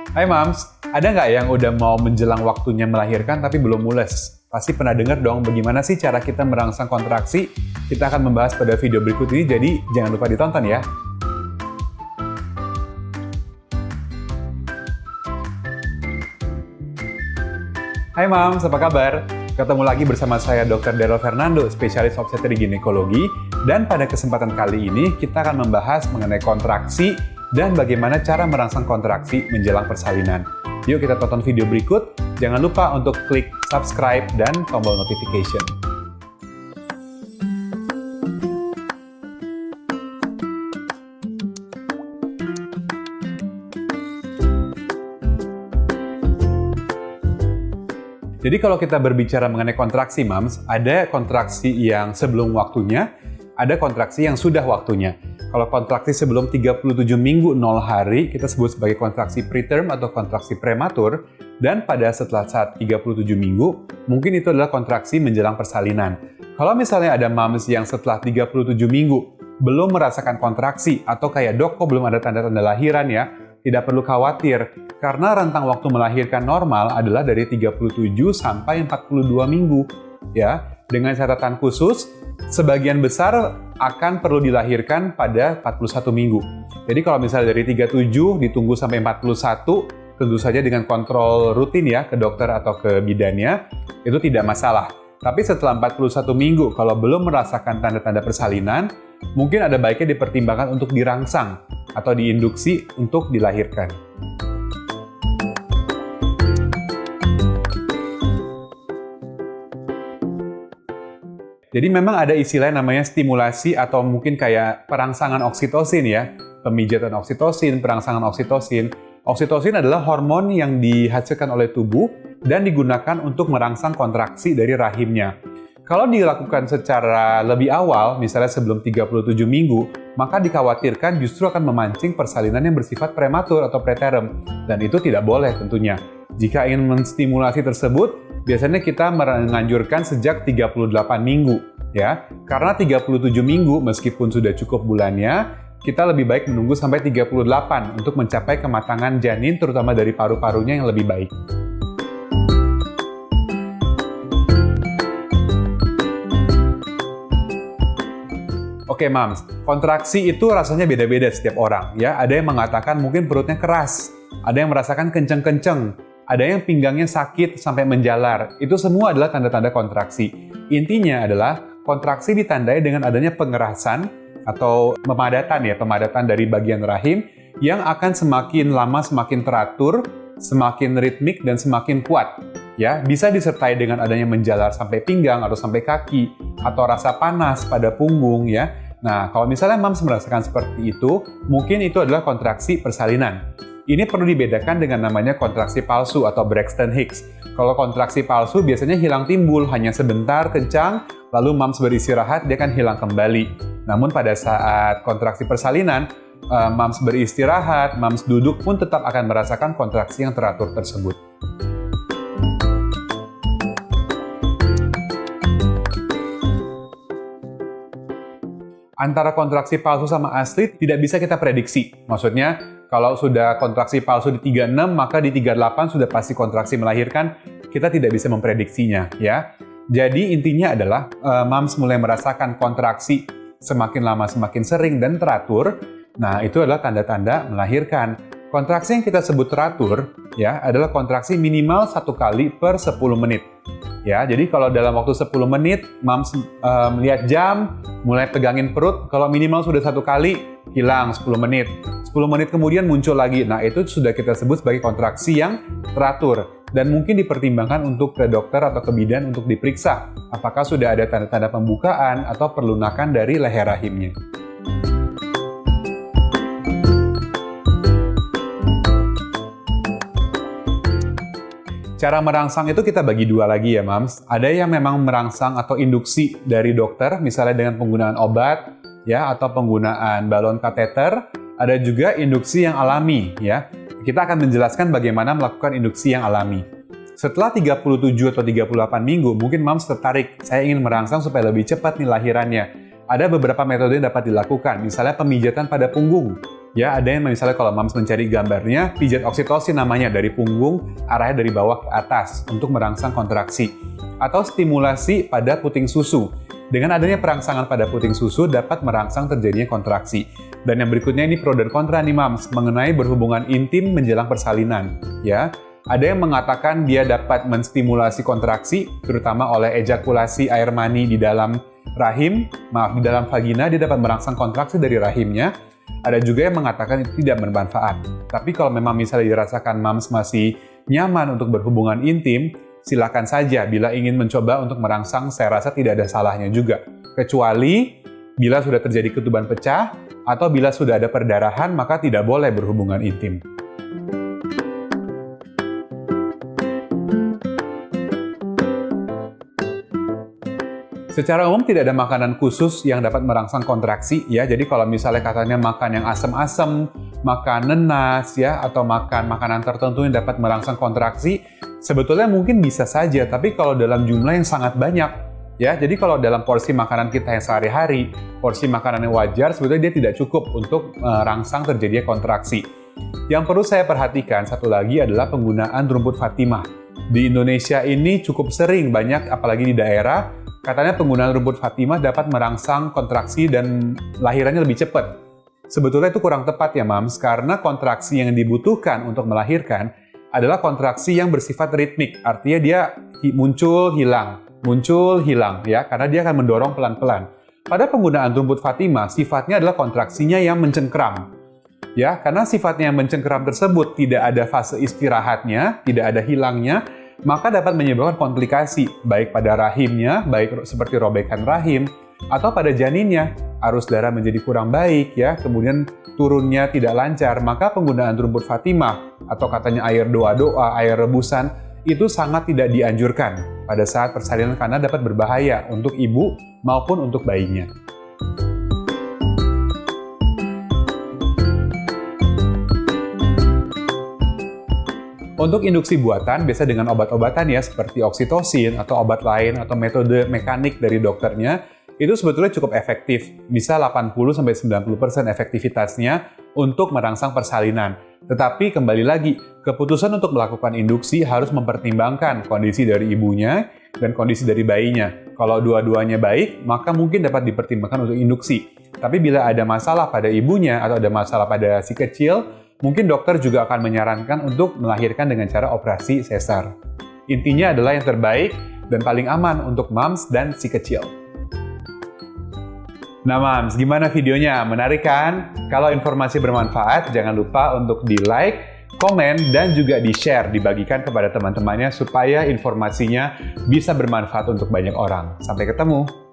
Hai Mams, ada nggak yang udah mau menjelang waktunya melahirkan tapi belum mules? Pasti pernah dengar dong bagaimana sih cara kita merangsang kontraksi? Kita akan membahas pada video berikut ini, jadi jangan lupa ditonton ya. Hai Mams, apa kabar? Ketemu lagi bersama saya Dr. Daryl Fernando, spesialis obstetri ginekologi. Dan pada kesempatan kali ini kita akan membahas mengenai kontraksi dan bagaimana cara merangsang kontraksi menjelang persalinan. Yuk kita tonton video berikut. Jangan lupa untuk klik subscribe dan tombol notification. Jadi kalau kita berbicara mengenai kontraksi, Mams, ada kontraksi yang sebelum waktunya, ada kontraksi yang sudah waktunya. Kalau kontraksi sebelum 37 minggu 0 hari, kita sebut sebagai kontraksi preterm atau kontraksi prematur. Dan pada setelah saat 37 minggu, mungkin itu adalah kontraksi menjelang persalinan. Kalau misalnya ada Mams yang setelah 37 minggu belum merasakan kontraksi, atau kayak dok kok belum ada tanda-tanda lahiran ya, tidak perlu khawatir, karena rentang waktu melahirkan normal adalah dari 37 sampai 42 minggu. Ya, dengan catatan khusus, sebagian besar akan perlu dilahirkan pada 41 minggu. Jadi kalau misalnya dari 37 ditunggu sampai 41, tentu saja dengan kontrol rutin ya ke dokter atau ke bidannya, itu tidak masalah. Tapi setelah 41 minggu, kalau belum merasakan tanda-tanda persalinan, mungkin ada baiknya dipertimbangkan untuk dirangsang atau diinduksi untuk dilahirkan. Jadi memang ada istilah namanya stimulasi atau mungkin kayak perangsangan oksitosin ya. Pemijatan oksitosin, perangsangan oksitosin. Oksitosin adalah hormon yang dihasilkan oleh tubuh dan digunakan untuk merangsang kontraksi dari rahimnya. Kalau dilakukan secara lebih awal, misalnya sebelum 37 minggu, maka dikhawatirkan justru akan memancing persalinan yang bersifat prematur atau preterm. Dan itu tidak boleh tentunya. Jika ingin menstimulasi tersebut, biasanya kita menganjurkan sejak 38 minggu. Ya, karena 37 minggu meskipun sudah cukup bulannya, kita lebih baik menunggu sampai 38 untuk mencapai kematangan janin terutama dari paru-parunya yang lebih baik. Oke, Mams, kontraksi itu rasanya beda-beda setiap orang. Ya, ada yang mengatakan mungkin perutnya keras, ada yang merasakan kenceng-kenceng, ada yang pinggangnya sakit sampai menjalar. Itu semua adalah tanda-tanda kontraksi. Intinya adalah kontraksi ditandai dengan adanya pengerasan atau pemadatan dari bagian rahim yang akan semakin lama semakin teratur, semakin ritmik dan semakin kuat. Ya, bisa disertai dengan adanya menjalar sampai pinggang atau sampai kaki atau rasa panas pada punggung ya. Nah, kalau misalnya Mams merasakan seperti itu, mungkin itu adalah kontraksi persalinan. Ini perlu dibedakan dengan namanya kontraksi palsu atau Braxton Hicks. Kalau kontraksi palsu biasanya hilang timbul, hanya sebentar, kencang, lalu Mams beristirahat, dia akan hilang kembali. Namun pada saat kontraksi persalinan, Mams beristirahat, Mams duduk pun tetap akan merasakan kontraksi yang teratur tersebut. Antara kontraksi palsu sama asli tidak bisa kita prediksi. Maksudnya, kalau sudah kontraksi palsu di 36, maka di 38 sudah pasti kontraksi melahirkan, kita tidak bisa memprediksinya, ya. Jadi intinya adalah Mams mulai merasakan kontraksi semakin lama semakin sering dan teratur. Nah, itu adalah tanda-tanda melahirkan. Kontraksi yang kita sebut teratur, ya, adalah kontraksi minimal 1 kali per 10 menit. Ya, jadi kalau dalam waktu 10 menit, Mams melihat jam, mulai pegangin perut, kalau minimal sudah 1 kali, hilang 10 menit. 10 menit kemudian muncul lagi. Nah, itu sudah kita sebut sebagai kontraksi yang teratur. Dan mungkin dipertimbangkan untuk ke dokter atau ke bidan untuk diperiksa apakah sudah ada tanda-tanda pembukaan atau perlunakan dari leher rahimnya. Cara merangsang itu kita bagi dua lagi ya, Mams. Ada yang memang merangsang atau induksi dari dokter, misalnya dengan penggunaan obat, ya, atau penggunaan balon kateter. Ada juga induksi yang alami, ya. Kita akan menjelaskan bagaimana melakukan induksi yang alami. Setelah 37 atau 38 minggu, mungkin Mams tertarik, saya ingin merangsang supaya lebih cepat nih lahirannya. Ada beberapa metode yang dapat dilakukan, misalnya pemijatan pada punggung. Ya, ada yang misalnya kalau mams mencari gambarnya, pijat oksitosin namanya dari punggung, arahnya dari bawah ke atas untuk merangsang kontraksi. Atau stimulasi pada puting susu. Dengan adanya perangsangan pada puting susu dapat merangsang terjadinya kontraksi. Dan yang berikutnya ini pro dan kontra nih mams, mengenai berhubungan intim menjelang persalinan. Ya, ada yang mengatakan dia dapat menstimulasi kontraksi, terutama oleh ejakulasi air mani di dalam rahim, di dalam vagina, dia dapat merangsang kontraksi dari rahimnya. Ada juga yang mengatakan itu tidak bermanfaat. Tapi kalau memang misalnya dirasakan mams masih nyaman untuk berhubungan intim, silakan saja bila ingin mencoba untuk merangsang, saya rasa tidak ada salahnya juga. Kecuali bila sudah terjadi ketuban pecah atau bila sudah ada perdarahan, maka tidak boleh berhubungan intim. Secara umum tidak ada makanan khusus yang dapat merangsang kontraksi ya. Jadi kalau misalnya katanya makan yang asam-asam, makan nenas ya, atau makan makanan tertentu yang dapat merangsang kontraksi, sebetulnya mungkin bisa saja, tapi kalau dalam jumlah yang sangat banyak ya. Jadi kalau dalam porsi makanan kita yang sehari-hari, porsi makanan yang wajar, sebetulnya dia tidak cukup untuk merangsang terjadinya kontraksi. Yang perlu saya perhatikan satu lagi adalah penggunaan rumput Fatimah. Di Indonesia ini cukup sering, banyak apalagi di daerah, katanya penggunaan rumput Fatimah dapat merangsang kontraksi dan lahirannya lebih cepat. Sebetulnya itu kurang tepat ya mams, karena kontraksi yang dibutuhkan untuk melahirkan adalah kontraksi yang bersifat ritmik. Artinya dia muncul, hilang ya, karena dia akan mendorong pelan-pelan. Pada penggunaan rumput Fatimah, sifatnya adalah kontraksinya yang mencengkram. Ya, karena sifatnya yang mencengkram tersebut tidak ada fase istirahatnya, tidak ada hilangnya, maka dapat menyebabkan komplikasi, baik pada rahimnya, baik seperti robekan rahim, atau pada janinnya, arus darah menjadi kurang baik, ya, kemudian turunnya tidak lancar. Maka penggunaan rumput Fatimah, atau katanya air doa-doa, air rebusan, itu sangat tidak dianjurkan pada saat persalinan karena dapat berbahaya untuk ibu maupun untuk bayinya. Untuk induksi buatan, biasa dengan obat-obatan ya, seperti oksitosin atau obat lain atau metode mekanik dari dokternya, itu sebetulnya cukup efektif. Bisa 80-90% efektivitasnya untuk merangsang persalinan. Tetapi kembali lagi, keputusan untuk melakukan induksi harus mempertimbangkan kondisi dari ibunya dan kondisi dari bayinya. Kalau dua-duanya baik, maka mungkin dapat dipertimbangkan untuk induksi. Tapi bila ada masalah pada ibunya atau ada masalah pada si kecil, mungkin dokter juga akan menyarankan untuk melahirkan dengan cara operasi sesar. Intinya adalah yang terbaik dan paling aman untuk mams dan si kecil. Nah mams, gimana videonya? Menarik kan? Kalau informasi bermanfaat, jangan lupa untuk di-like, komen, dan juga di-share, dibagikan kepada teman-temannya supaya informasinya bisa bermanfaat untuk banyak orang. Sampai ketemu!